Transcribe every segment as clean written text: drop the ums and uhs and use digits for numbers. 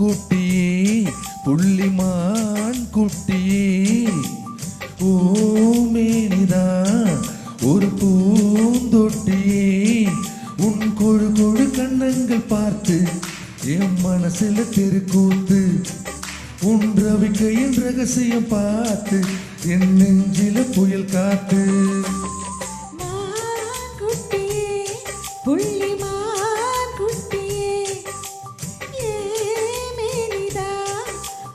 குட்டியே புள்ளிமான் குட்டியே ஓமேனிதான் ஒரு பூந்தொட்டியே உன் கொழு கொழு கண்ணங்கள் பார்த்து என் மனசுல தெருக்கூத்து உன் ரவிக்கையின் ரகசியம் பார்த்து என் நெஞ்சில புயல் காத்து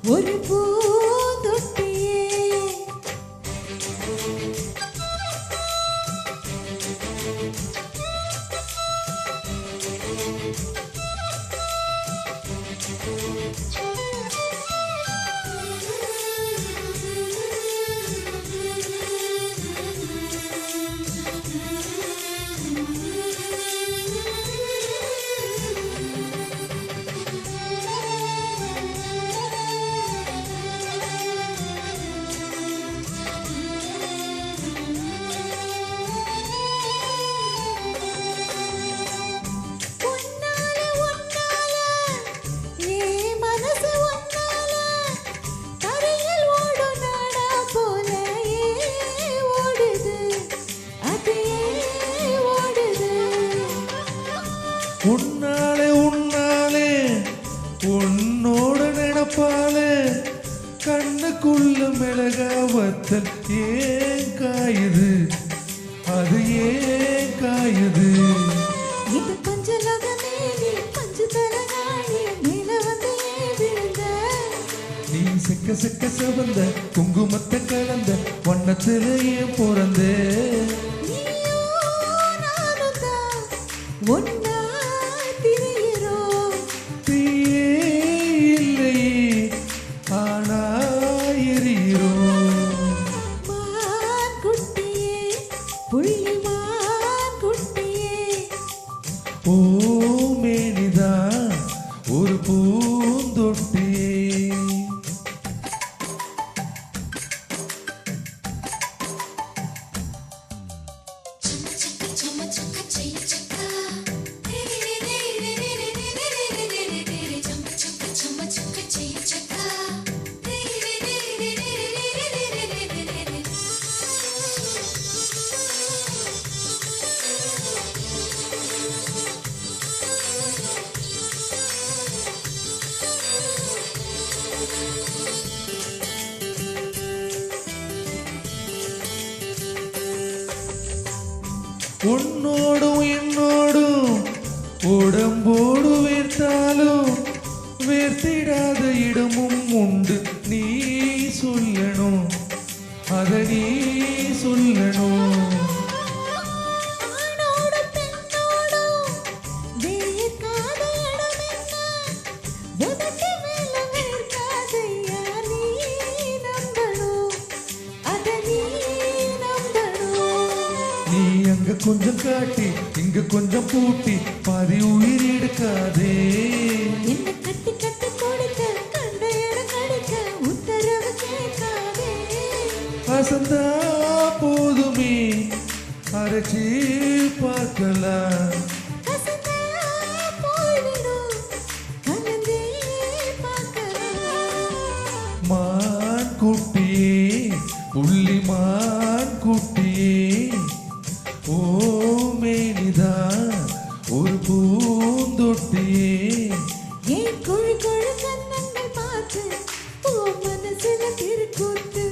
ஒரு பூந்தொட்டியே உன்னாலே உன்னாலே உன்னோட நினைப்பாலே கண்ணுக்குள்ள மிளகாவத்தல் ஏன் காயுது அது ஏன் காயுது இது பஞ்சலோகமே நீ பஞ்சு தரகாணி மேல வந்து விழுந்த நீ செக்க செக்க செவந்த குங்குமத்தை கலந்த வண்ணத்துல ஏன் பிறந்தே ஒன்னா ஓமேனிதான் ஒரு பூந்தொட்டியே உன்னோடும் என்னோடும் உடம்போடு வேர்த்தாலும் வேர்த்திடாத இடமும் உண்டு நீ சொல்லணும் அத நீ சொல்லணும் நீ அங்க கொஞ்சம் காட்டி இங்க கொஞ்சம் பூட்டி பாதி உயிர் எடுக்காதே என்ன கட்டி கட்டி கொடுக்க கண்ட இடம் கடிக்க உத்தரவு கேட்காதே அசந்தா போதுமே அரைச்சி பார்க்கலாம் மான் குட்டியே புள்ளிமான் குட்டியே ஓமேனிதான் ஒரு பூந்தொட்டியே ஏன் கொழு கொழு கண்ணங்கள் பார்த்து ஓ மனசுல திருக்கூத்து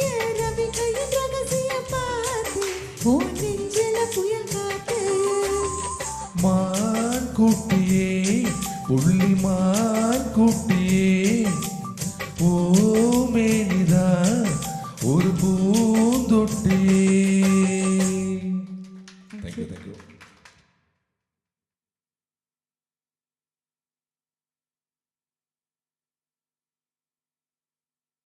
ஏன் ரவிக்கையின் ரகசியம் பார்த்து ஓ நெஞ்சில புயல் காத்து மான் குட்டியே புள்ளிமான் குட்டி